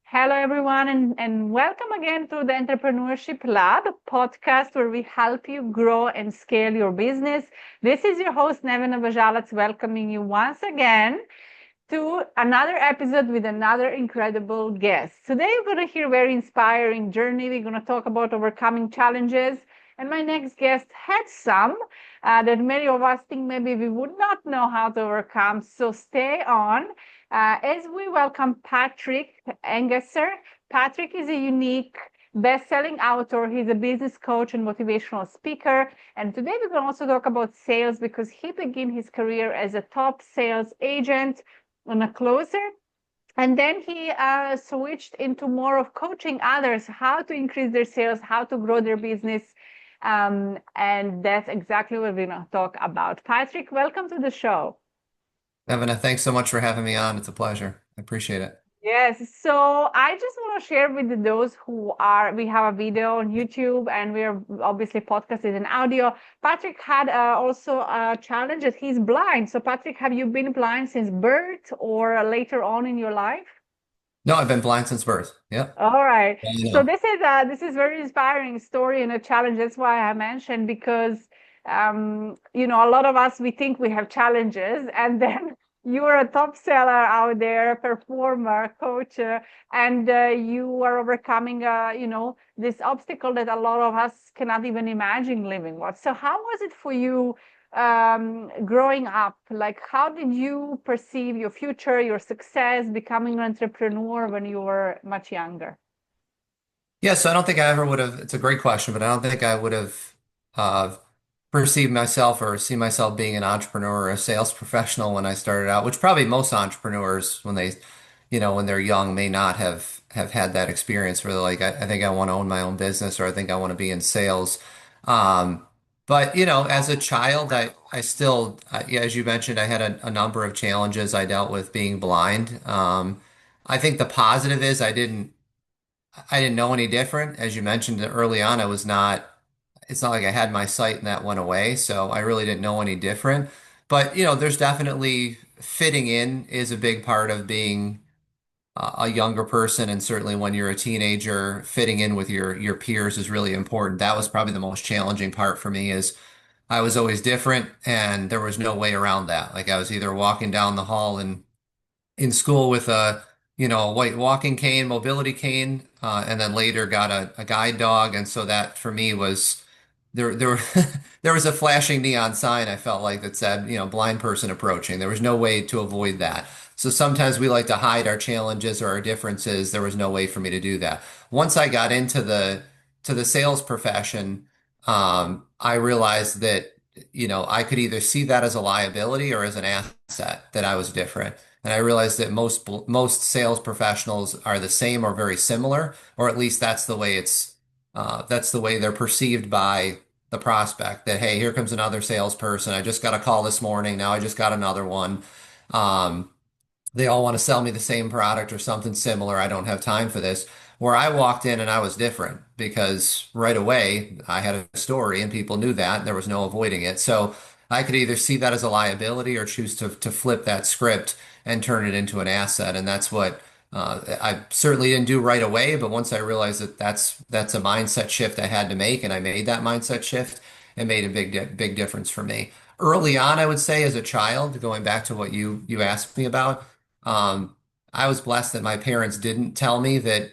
Hello, everyone, and welcome again to the Entrepreneurship Lab podcast where we help you grow and scale your business. This is your host, Nevena Bajalac, welcoming you once again to another episode with another incredible guest. Today, you're going to hear a very inspiring journey. We're going to talk about overcoming challenges. And my next guest had some that many of us think maybe we would not know how to overcome. So stay on as we welcome Patrick Engasser. Patrick is a unique best-selling author. He's a business coach and motivational speaker. And today we're going to also talk about sales because he began his career as a top sales agent and a closer. And then he switched into more of coaching others how to increase their sales, how to grow their business. And that's exactly what we're going to talk about. Patrick, welcome to the show. Evana, thanks so much for having me on. It's a pleasure. I appreciate it. Yes, so I just want to share with those who are, we have a video on YouTube and we're obviously podcasting in audio. Patrick had also a challenge that he's blind. So Patrick, have you been blind since birth or later on in your life? No, I've been blind since birth. Yep. All right. Yeah, So this is very inspiring story and a challenge. That's why I mentioned because a lot of us we think we have challenges, and then you're a top seller out there, performer, coach, and you are overcoming this obstacle that a lot of us cannot even imagine living with. So how was it for you growing up? Like, how did you perceive your future, your success, becoming an entrepreneur when you were much younger? Yeah, so I don't think I ever would have, it's a great question, but I don't think I would have uh, perceived myself or see myself being an entrepreneur or a sales professional when I started out, which probably most entrepreneurs when when they're young may not have had that experience where they're like, I think I want to own my own business or I think I want to be in sales. Um, but as a child, I still, yeah, as you mentioned, I had a number of challenges I dealt with being blind. I think the positive is I didn't know any different. As you mentioned early on, it's not like I had my sight and that went away. So I really didn't know any different. But, there's definitely fitting in is a big part of being a younger person. And certainly when you're a teenager, fitting in with your peers is really important. That was probably the most challenging part for me is I was always different and there was no way around that. Like I was either walking down the hall and in school with a white walking cane, mobility cane, and then later got a guide dog. And so that for me was there there was a flashing neon sign I felt like that said, blind person approaching. There was no way to avoid that. So sometimes we like to hide our challenges or our differences. There was no way for me to do that. Once I got into the sales profession, I realized that, I could either see that as a liability or as an asset that I was different. And I realized that most sales professionals are the same or very similar, or at least that's the way they're perceived by the prospect. That hey, here comes another salesperson. I just got a call this morning. Now I just got another one. Um, they all want to sell me the same product or something similar. I don't have time for this. Where I walked in and I was different because right away I had a story and people knew that and there was no avoiding it. So I could either see that as a liability or choose to flip that script and turn it into an asset. And that's what I certainly didn't do right away. But once I realized that that's a mindset shift I had to make, and I made that mindset shift, it made a big difference for me. Early on, I would say as a child, going back to what you asked me about. Um, I was blessed that my parents didn't tell me that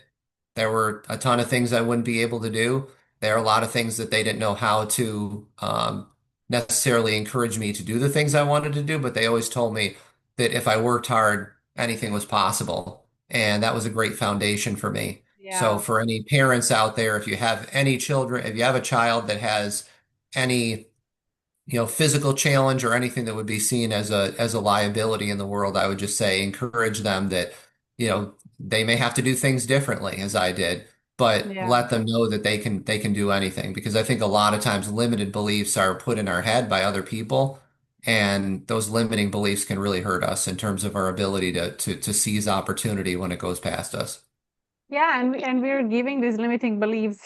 there were a ton of things I wouldn't be able to do. There are a lot of things that they didn't know how to necessarily encourage me to do the things I wanted to do, but they always told me that if I worked hard, anything was possible. And that was a great foundation for me. So Yeah. for any parents out there, if you have any children, if you have a child that has any physical challenge or anything that would be seen as a liability in the world, I would just say encourage them that, they may have to do things differently as I did, but Yeah. let them know that they can do anything because I think a lot of times limited beliefs are put in our head by other people, and those limiting beliefs can really hurt us in terms of our ability to seize opportunity when it goes past us. Yeah, and we're giving these limiting beliefs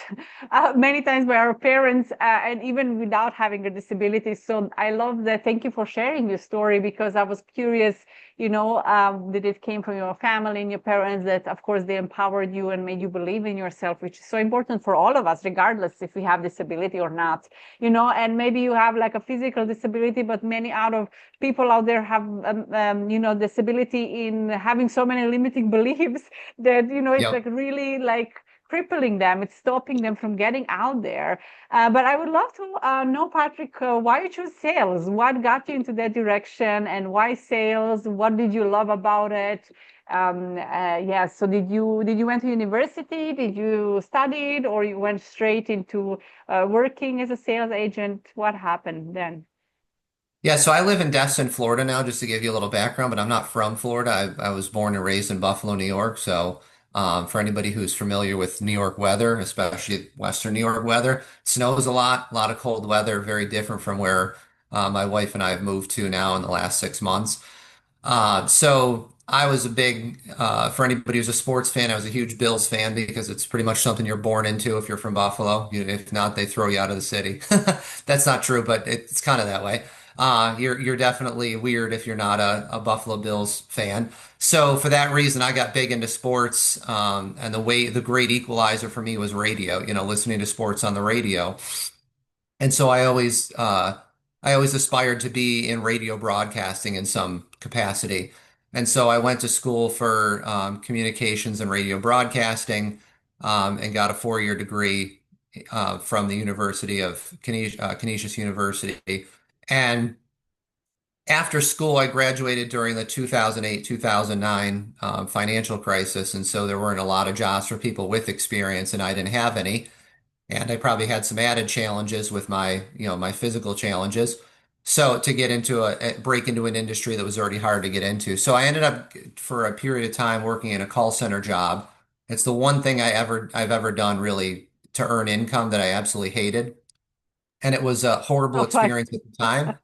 many times by our parents, and even without having a disability. So I love that. Thank you for sharing your story because I was curious. That it came from your family and your parents, that of course they empowered you and made you believe in yourself, which is so important for all of us, regardless if we have disability or not. And maybe you have like a physical disability, but many out of people out there have disability in having so many limiting beliefs that it's Yep. like really like crippling them. It's stopping them from getting out there. But I would love to know, Patrick, why you choose sales? What got you into that direction, and why sales? What did you love about it? Yeah. So did you went to university? Did you study it, or you went straight into working as a sales agent? What happened then? Yeah, so I live in Destin, Florida now, just to give you a little background, but I'm not from Florida. I was born and raised in Buffalo, New York. So, for anybody who's familiar with New York weather, especially Western New York weather, it snows a lot of cold weather, very different from where my wife and I have moved to now in the last 6 months. So I was a big, for anybody who's a sports fan, I was a huge Bills fan because it's pretty much something you're born into if you're from Buffalo. If not, they throw you out of the city. That's not true, but it's kind of that way. You're definitely weird if you're not a Buffalo Bills fan. So for that reason, I got big into sports, and the great equalizer for me was radio. Listening to sports on the radio. And so I always aspired to be in radio broadcasting in some capacity. And so I went to school for communications and radio broadcasting, and got a 4-year degree from the University of Canisius University. And after school, I graduated during the 2008-2009 financial crisis. And so there weren't a lot of jobs for people with experience, and I didn't have any. And I probably had some added challenges with my physical challenges. So to get into break into an industry that was already hard to get into. So I ended up for a period of time working in a call center job. It's the one thing I've ever done really to earn income that I absolutely hated. And it was a horrible Oh, but experience at the time.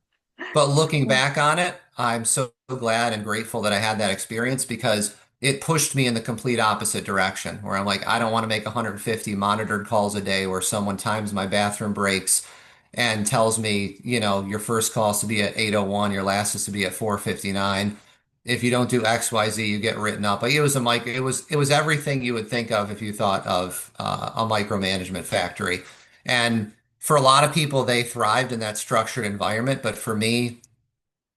But looking back on it, I'm so glad and grateful that I had that experience because it pushed me in the complete opposite direction where I'm like, I don't want to make 150 monitored calls a day where someone times my bathroom breaks and tells me, your first call is to be at 8:01, your last is to be at 4:59. If you don't do XYZ, you get written up. Like it was everything you would think of if you thought of a micromanagement factory. And for a lot of people, they thrived in that structured environment. But for me,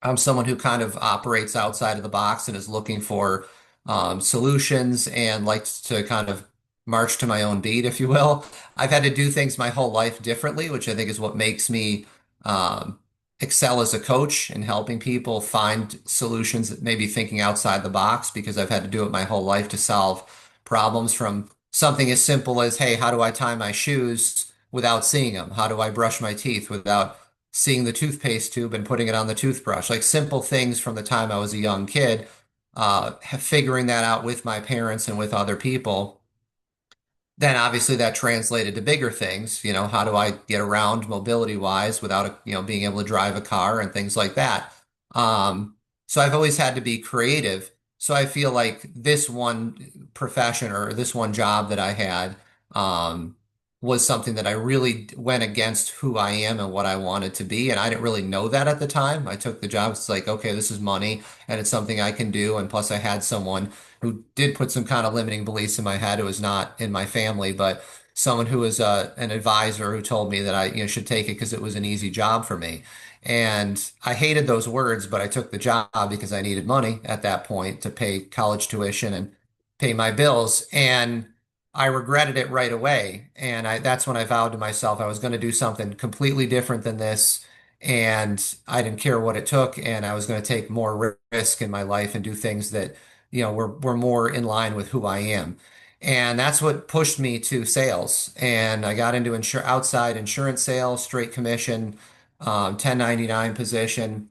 I'm someone who kind of operates outside of the box and is looking for solutions and likes to kind of march to my own beat, if you will. I've had to do things my whole life differently, which I think is what makes me um, excel as a coach in helping people find solutions, maybe thinking outside the box, because I've had to do it my whole life to solve problems from something as simple as, hey, how do I tie my shoes without seeing them? How do I brush my teeth without seeing the toothpaste tube and putting it on the toothbrush, like simple things from the time I was a young kid, figuring that out with my parents and with other people. Then obviously that translated to bigger things. How do I get around mobility wise without, being able to drive a car and things like that. So I've always had to be creative. So I feel like this one profession or this one job that I had, was something that I really went against who I am and what I wanted to be. And I didn't really know that at the time. I took the job. It's like, okay, this is money and it's something I can do. And plus I had someone who did put some kind of limiting beliefs in my head. It was not in my family, but someone who was an advisor who told me that I, should take it because it was an easy job for me. And I hated those words, but I took the job because I needed money at that point to pay college tuition and pay my bills. And I regretted it right away. And that's when I vowed to myself I was going to do something completely different than this. And I didn't care what it took. And I was going to take more risk in my life and do things that were more in line with who I am. And that's what pushed me to sales. And I got into outside insurance sales, straight commission, 1099 position,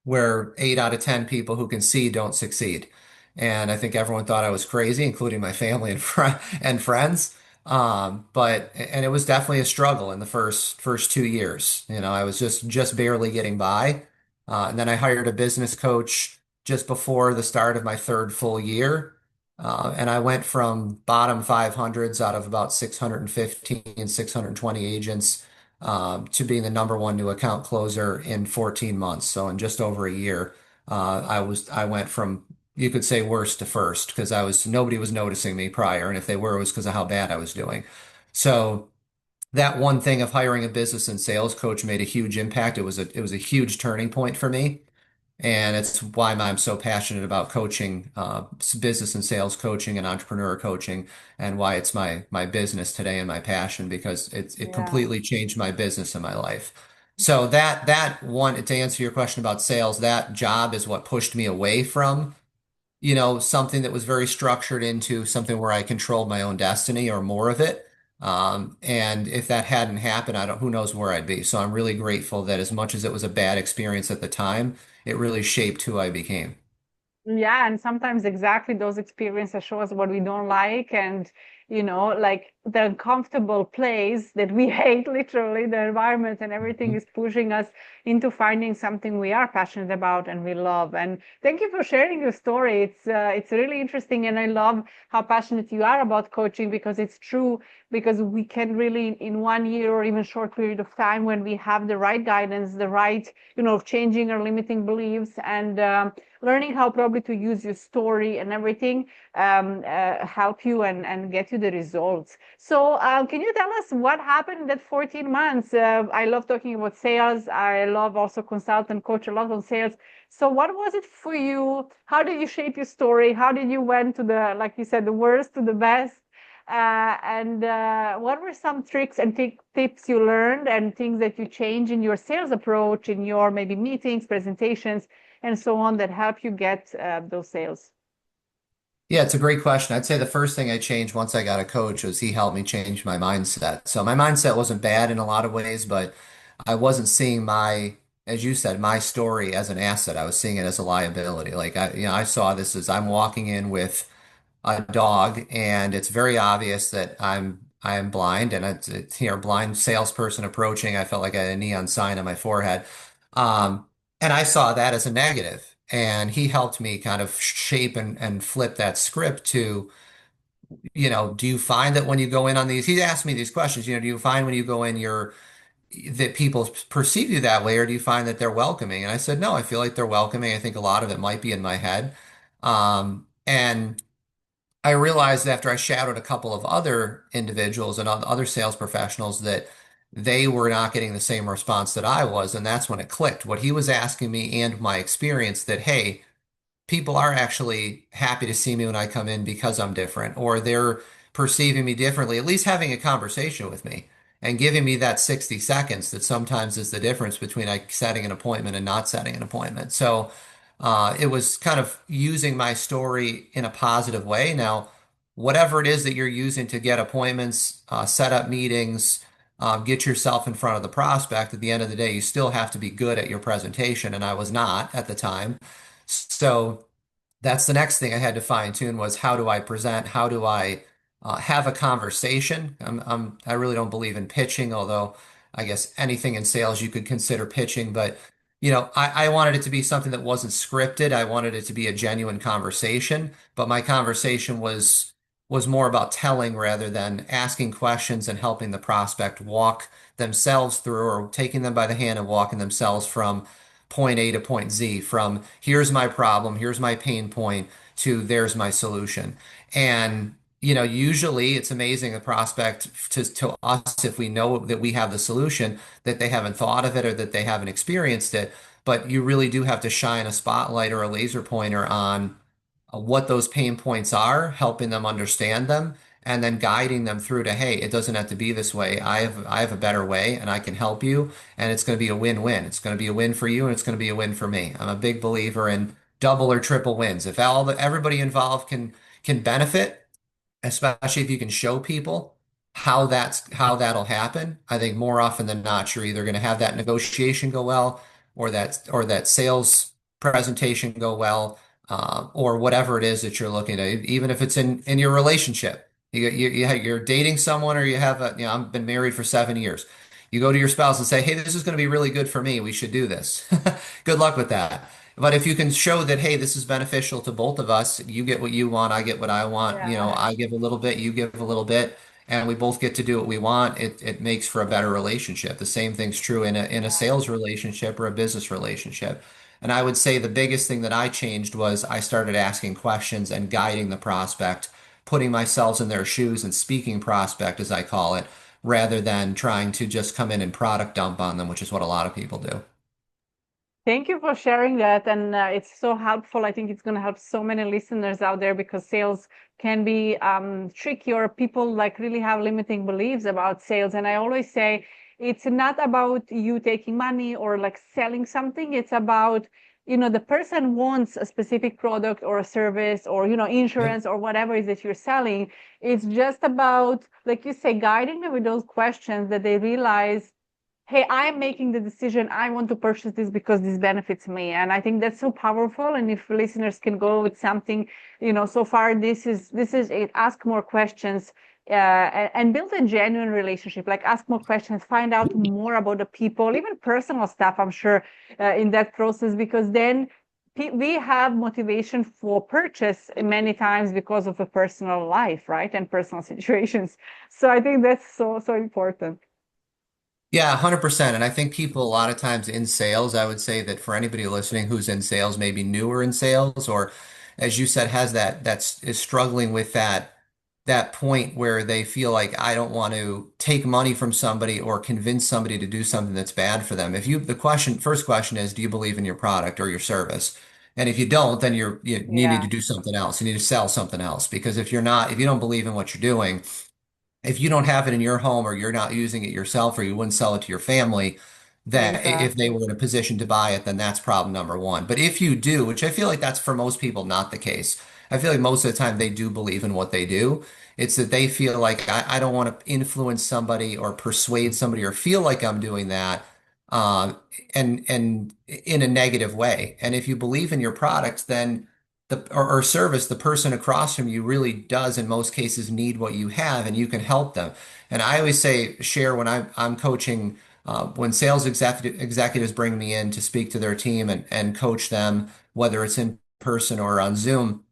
where 8 out of 10 people who can see don't succeed. And I think everyone thought I was crazy, including my family and friends. But it was definitely a struggle in the first 2 years. I was just barely getting by. And then I hired a business coach just before the start of my third full year. And I went from bottom 500s out of about 615, 620 agents, to being the number one new account closer in 14 months. So in just over a year, I went from, you could say, worst to first because nobody was noticing me prior, and if they were, it was because of how bad I was doing. So that one thing of hiring a business and sales coach made a huge impact. It was a huge turning point for me. And it's why I'm so passionate about coaching, business and sales coaching and entrepreneur coaching, and why it's my business today and my passion because it Yeah. completely changed my business and my life. So that one, to answer your question about sales, that job is what pushed me away from, something that was very structured into something where I controlled my own destiny or more of it. And if that hadn't happened, who knows where I'd be. So I'm really grateful that as much as it was a bad experience at the time, it really shaped who I became. Yeah, and sometimes exactly those experiences show us what we don't like, and like the uncomfortable place that we hate, literally, the environment and everything Mhm. is pushing us into finding something we are passionate about and we love. And thank you for sharing your story. It's really interesting, and I love how passionate you are about coaching because it's true. Because we can really, in 1 year or even short period of time, when we have the right guidance, the right, changing our limiting beliefs and learning how probably to use your story and everything help you and get you the results. So can you tell us what happened in that 14 months? I love talking about sales. I love also consult and coach a lot on sales. So what was it for you? How did you shape your story? How did you went to the, like you said, the worst to the best? And what were some tricks and tips you learned and things that you change in your sales approach, in your maybe meetings, presentations, and so on that help you get those sales? Yeah, it's a great question. I'd say the first thing I changed once I got a coach was he helped me change my mindset. So my mindset wasn't bad in a lot of ways, but I wasn't seeing as you said, my story as an asset. I was seeing it as a liability. Like I saw this as I'm walking in with a dog, and it's very obvious that I am blind, and it's blind salesperson approaching. I felt like I had a neon sign on my forehead, um, and I saw that as a negative. And he helped me kind of shape and flip that script to, do you find that when you go in on these, he asked me these questions, do you find when you go in that people perceive you that way, or do you find that they're welcoming? And I said, no, I feel like they're welcoming. I think a lot of it might be in my head. And I realized after I shadowed a couple of other individuals and other sales professionals that they were not getting the same response that I was. And that's when it clicked. What he was asking me and my experience that, hey, people are actually happy to see me when I come in because I'm different, or they're perceiving me differently, at least having a conversation with me and giving me that 60 seconds that sometimes is the difference between like setting an appointment and not setting an appointment. So it was kind of using my story in a positive way. Now, whatever it is that you're using to get appointments, set up meetings, get yourself in front of the prospect, at the end of the day, you still have to be good at your presentation. And I was not at the time. So that's the next thing I had to fine tune was how do I present? How do I have a conversation? I really don't believe in pitching, although I guess anything in sales you could consider pitching. But I wanted it to be something that wasn't scripted. I wanted it to be a genuine conversation. But my conversation was more about telling rather than asking questions and helping the prospect walk themselves through or taking them by the hand and walking themselves from point A to point Z, from here's my problem, here's my pain point, to there's my solution. And usually it's amazing a prospect to us if we know that we have the solution, that they haven't thought of it or that they haven't experienced it. But you really do have to shine a spotlight or a laser pointer on what those pain points are, helping them understand them, and then guiding them through to, hey, it doesn't have to be this way. I have a better way, and I can help you, and it's going to be a win-win. It's going to be a win for you, and it's going to be a win for me. I'm a big believer in double or triple wins. If everybody involved can benefit, especially if you can show people how that'll happen. I think more often than not, you're either going to have that negotiation go well, or that sales presentation go well, or whatever it is that you're looking at. Even if it's in your relationship, you're dating someone, or you have I've been married for 7 years. You go to your spouse and say, "Hey, this is going to be really good for me. We should do this." Good luck with that. But if you can show that, hey, this is beneficial to both of us, you get what you want, I get what I want, Yeah. I give a little bit, you give a little bit, and we both get to do what we want, it makes for a better relationship. The same thing's true in a Yeah. sales relationship or a business relationship. And I would say the biggest thing that I changed was I started asking questions and guiding the prospect, putting myself in their shoes and speaking prospect, as I call it, rather than trying to just come in and product dump on them, which is what a lot of people do. Thank you for sharing that. And it's so helpful. I think it's going to help so many listeners out there because sales can be tricky, or people like really have limiting beliefs about sales. And I always say it's not about you taking money or like selling something. It's about, the person wants a specific product or a service or, Yep. insurance or whatever it is that you're selling. It's just about, like you say, guiding them with those questions that they realize, hey, I'm making the decision. I want to purchase this because this benefits me. And I think that's so powerful. And if listeners can go with something, so far, this is it. Ask more questions, and build a genuine relationship. Like ask more questions, find out more about the people, even personal stuff, I'm sure, in that process, because then we have motivation for purchase many times because of a personal life, right? And personal situations. So I think that's so, so important. Yeah, 100%. And I think people a lot of times in sales, I would say that for anybody listening who's in sales, maybe newer in sales, or as you said, has is struggling with that point where they feel like I don't want to take money from somebody or convince somebody to do something that's bad for them. If you, the first question is, do you believe in your product or your service? And if you don't, then you need Yeah, to do something else. You need to sell something else because if you don't believe in what you're doing, if you don't have it in your home or you're not using it yourself or you wouldn't sell it to your family, that if they exactly. were in a position to buy it, then that's problem number one. But if you do, which I feel like that's for most people not the case, I feel like most of the time they do believe in what they do. It's that they feel like I don't want to influence somebody or persuade somebody or feel like I'm doing that, um, and in a negative way. And if you believe in your product, then or service, the person across from you really does in most cases need what you have and you can help them. And I always say, share when I'm coaching, when executives bring me in to speak to their team and coach them, whether it's in person or on Zoom,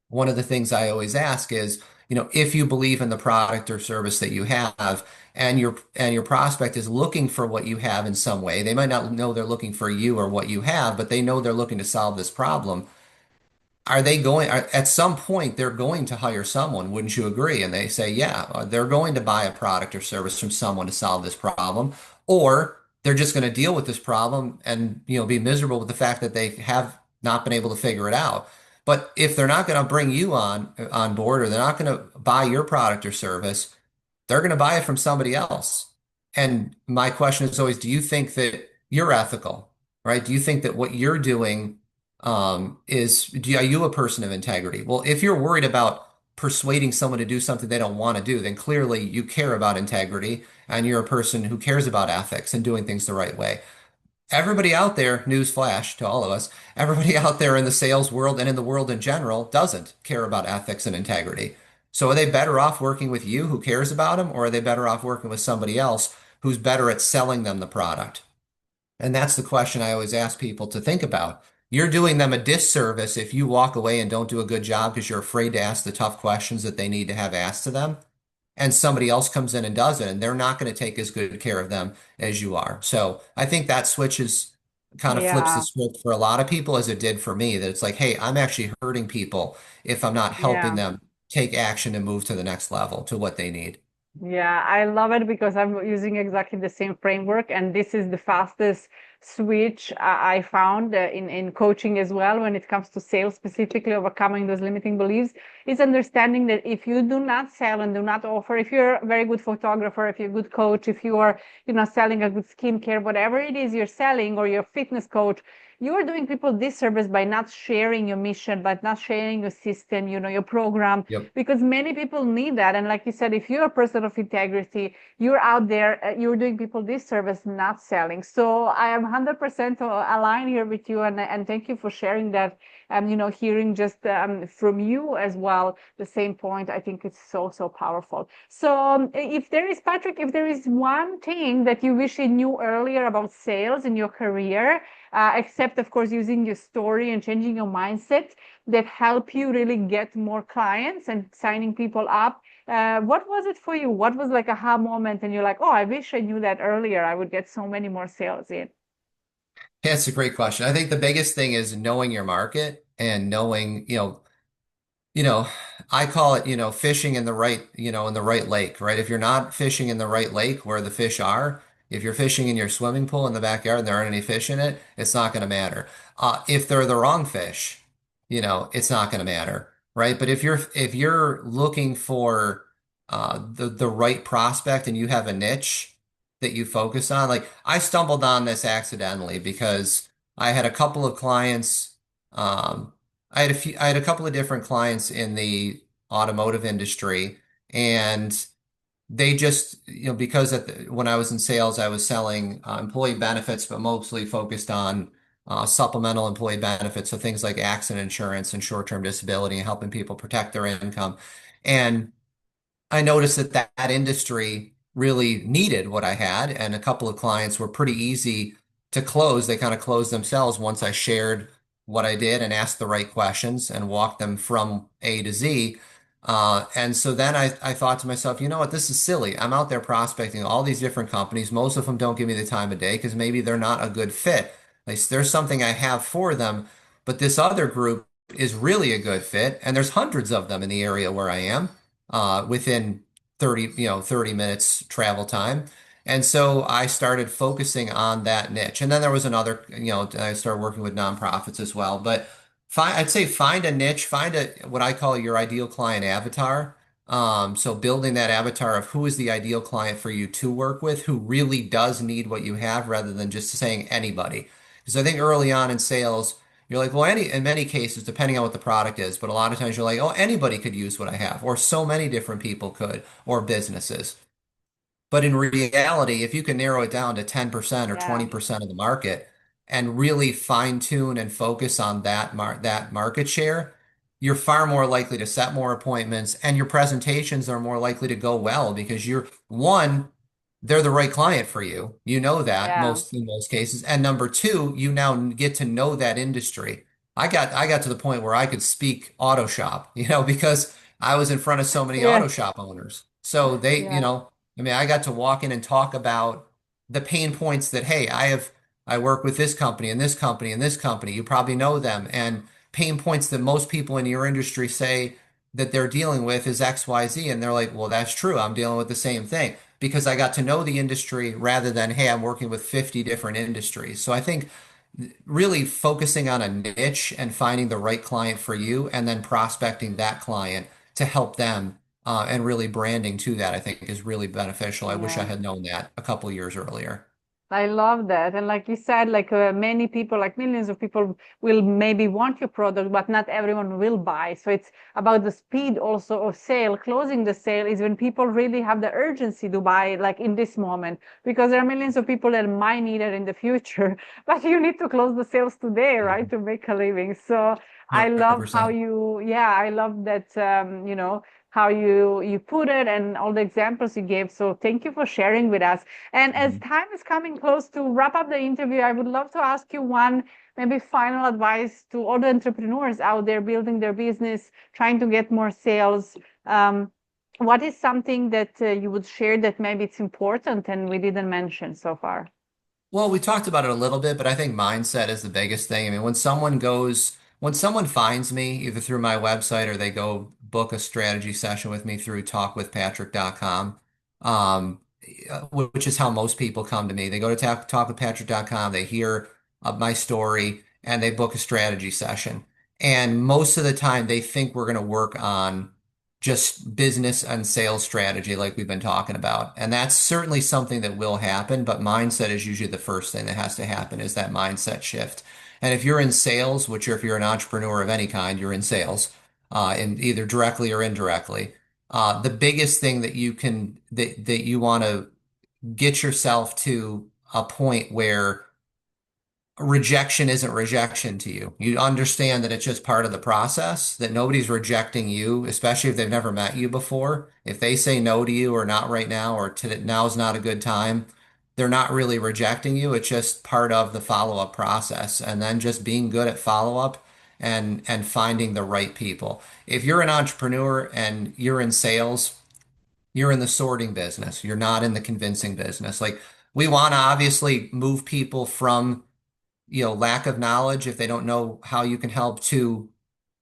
one of the things I always ask is, if you believe in the product or service that you have and your prospect is looking for what you have in some way, they might not know they're looking for you or what you have, but they know they're looking to solve this problem. At some point, they're going to hire someone, wouldn't you agree? And they say, yeah, they're going to buy a product or service from someone to solve this problem, or they're just going to deal with this problem and, be miserable with the fact that they have not been able to figure it out. But if they're not going to bring you on board, or they're not going to buy your product or service, they're going to buy it from somebody else. And my question is always, do you think that you're ethical, right? Do you think that what you're doing are you a person of integrity? Well, if you're worried about persuading someone to do something they don't want to do, then clearly you care about integrity and you're a person who cares about ethics and doing things the right way. Everybody out there, newsflash to all of us, everybody out there in the sales world and in the world in general doesn't care about ethics and integrity. So are they better off working with you who cares about them, or are they better off working with somebody else who's better at selling them the product? And that's the question I always ask people to think about. You're doing them a disservice if you walk away and don't do a good job because you're afraid to ask the tough questions that they need to have asked to them, and somebody else comes in and does it, and they're not going to take as good care of them as you are. So I think that kind of flips the Yeah, script for a lot of people as it did for me, that it's like, hey, I'm actually hurting people if I'm not helping yeah. them take action and move to the next level to what they need. Yeah, I love it because I'm using exactly the same framework, and this is the fastest switch I found in coaching as well when it comes to sales, specifically overcoming those limiting beliefs. Is understanding that if you do not sell and do not offer, if you're a very good photographer, if you're a good coach, if you are, selling a good skincare, whatever it is you're selling, or you're a fitness coach, you are doing people disservice by not sharing your mission, by not sharing your system, your program, Yep. because many people need that. And like you said, if you're a person of integrity, you're out there, you're doing people this service, not selling. So I am 100% aligned here with you, and thank you for sharing that. Hearing just from you as well the same point, I think it's so, so powerful. So if there is, Patrick, if there is one thing that you wish you knew earlier about sales in your career, except of course using your story and changing your mindset, that help you really get more clients and signing people up. What was it for you? What was like aha moment? And you're like, oh, I wish I knew that earlier. I would get so many more sales in. Yeah, it's a great question. I think the biggest thing is knowing your market and knowing, you know, I call it, fishing in the right, in the right lake, right? If you're not fishing in the right lake where the fish are, if you're fishing in your swimming pool in the backyard and there aren't any fish in it, it's not going to matter. If they're the wrong fish, it's not going to matter, right? But if you're looking for the right prospect and you have a niche that you focus on, like I stumbled on this accidentally because I had a couple of clients. I had a couple of different clients in the automotive industry, and they just, because when I was in sales, I was selling employee benefits, but mostly focused on supplemental employee benefits. So things like accident insurance and short-term disability and helping people protect their income. And I noticed that that industry really needed what I had, and a couple of clients were pretty easy to close. They kind of closed themselves once I shared what I did and asked the right questions and walked them from A to Z. And so then I thought to myself, you know what, this is silly. I'm out there prospecting all these different companies. Most of them don't give me the time of day because maybe they're not a good fit. Like, there's something I have for them, but this other group is really a good fit, and there's hundreds of them in the area where I am within 30 minutes travel time. And so I started focusing on that niche. And then there was another, I started working with nonprofits as well. But I'd say find a niche, find what I call your ideal client avatar. So building that avatar of who is the ideal client for you to work with, who really does need what you have rather than just saying anybody. Because I think early on in sales, you're like, well, in many cases, depending on what the product is, but a lot of times you're like, oh, anybody could use what I have, or so many different people could, or businesses. But in reality, if you can narrow it down to 10% or Yeah, 20% of the market and really fine tune and focus on that market share, you're far more likely to set more appointments and your presentations are more likely to go well because one, they're the right client for you. You know that yeah, in most cases. And number two, you now get to know that industry. I got to the point where I could speak auto shop, because I was in front of so many auto yes, shop owners. So they, yeah, I mean, I got to walk in and talk about the pain points that, hey, I work with this company and this company and this company. You probably know them. And pain points that most people in your industry say that they're dealing with is XYZ. And they're like, well, that's true. I'm dealing with the same thing because I got to know the industry rather than, hey, I'm working with 50 different industries. So I think really focusing on a niche and finding the right client for you and then prospecting that client to help them and really branding to that, I think is really beneficial. I wish I yeah. had known that a couple years earlier. I love that. And like you said, like many people, like millions of people will maybe want your product, but not everyone will buy. So it's about the speed also of sale. Closing the sale is when people really have the urgency to buy, like in this moment, because there are millions of people that might need it in the future, but you need to close the sales today, right, Mhm. to make a living. So I love how 100%. you, yeah, I love that, how you put it and all the examples you gave. So thank you for sharing with us. And as Mhm. time is coming close to wrap up the interview, I would love to ask you one maybe final advice to all the entrepreneurs out there building their business, trying to get more sales. What is something that you would share that maybe it's important and we didn't mention so far? Well, we talked about it a little bit, but I think mindset is the biggest thing. I mean, when someone finds me either through my website or they go book a strategy session with me through talkwithpatrick.com, um, which is how most people come to me. They go to talkwithpatrick.com, they hear my story, and they book a strategy session. And most of the time, they think we're going to work on just business and sales strategy like we've been talking about. And that's certainly something that will happen, but mindset is usually the first thing that has to happen is that mindset shift. And if you're in sales, if you're an entrepreneur of any kind, you're in sales, in either directly or indirectly. The biggest thing that you want to get yourself to a point where rejection isn't rejection to you. You understand that it's just part of the process, that nobody's rejecting you, especially if they've never met you before. If they say no to you or not right now or now's not a good time, they're not really rejecting you. It's just part of the follow-up process. And then just being good at follow-up and finding the right people. If you're an entrepreneur and you're in sales, you're in the sorting business. You're not in the convincing business. Like we want to obviously move people from lack of knowledge, if they don't know how you can help, to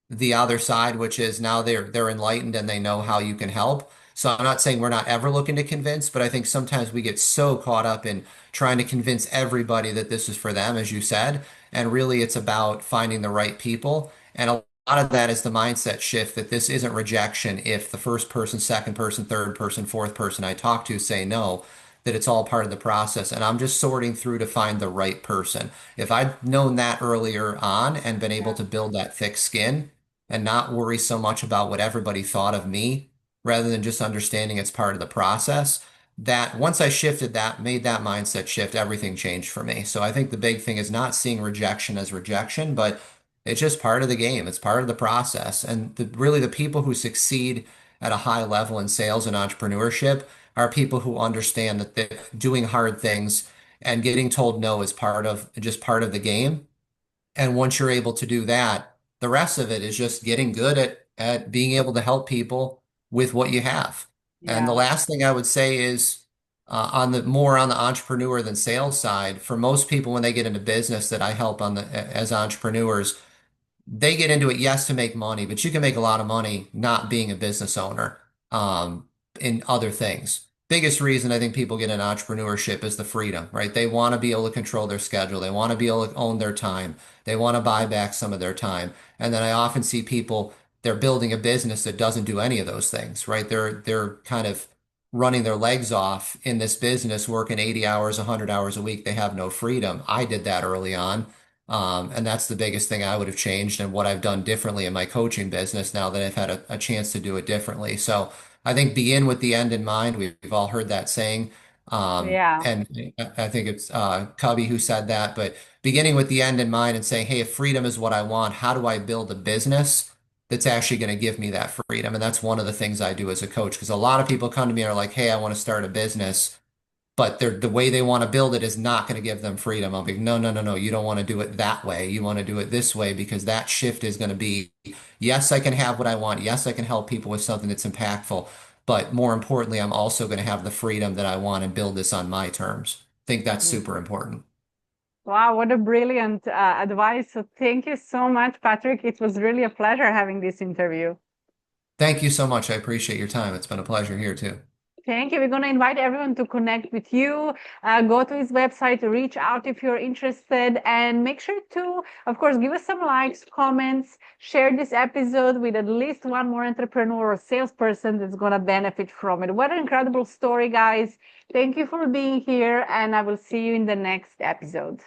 the other side, which is now they're enlightened and they know how you can help. So I'm not saying we're not ever looking to convince, but I think sometimes we get so caught up in trying to convince everybody that this is for them, as you said, and really it's about finding the right people. And a lot of that is the mindset shift that this isn't rejection if the first person, second person, third person, fourth person I talk to say no, that it's all part of the process. And I'm just sorting through to find the right person. If I'd known that earlier on and been able Yeah. to build that thick skin, and not worry so much about what everybody thought of me, rather than just understanding it's part of the process. That once I shifted that, made that mindset shift, everything changed for me. So I think the big thing is not seeing rejection as rejection, but it's just part of the game. It's part of the process. And really the people who succeed at a high level in sales and entrepreneurship are people who understand that doing hard things and getting told no is part of the game. And once you're able to do that, the rest of it is just getting good at being able to help people with what you have. And the Yeah. last thing I would say is on the more on the entrepreneur than sales side, for most people when they get into business that I help on the as entrepreneurs, they get into it, yes, to make money, but you can make a lot of money not being a business owner, in other things. Biggest reason I think people get in entrepreneurship is the freedom, right? They want to be able to control their schedule. They want to be able to own their time. They want to buy back some of their time. And then I often see people, they're building a business that doesn't do any of those things, right? They're kind of running their legs off in this business, working 80 hours, 100 hours a week. They have no freedom. I did that early on. And that's the biggest thing I would have changed and what I've done differently in my coaching business now that I've had a chance to do it differently. So I think begin with the end in mind. We've all heard that saying. Yeah. And I think it's Covey who said that, but beginning with the end in mind and saying, hey, if freedom is what I want, how do I build a business that's actually going to give me that freedom? And that's one of the things I do as a coach, because a lot of people come to me and are like, hey, I want to start a business, but the way they want to build it is not going to give them freedom. I'll be, no, no, no, no. You don't want to do it that way. You want to do it this way because that shift is going to be, yes, I can have what I want. Yes, I can help people with something that's impactful. But more importantly, I'm also going to have the freedom that I want and build this on my terms. I think that's super important. Wow, what a brilliant advice. So thank you so much, Patrick. It was really a pleasure having this interview. Thank you so much. I appreciate your time. It's been a pleasure here too. Thank you. We're going to invite everyone to connect with you. Go to his website, reach out if you're interested, and make sure to, of course, give us some likes, comments, share this episode with at least one more entrepreneur or salesperson that's going to benefit from it. What an incredible story, guys. Thank you for being here, and I will see you in the next episode.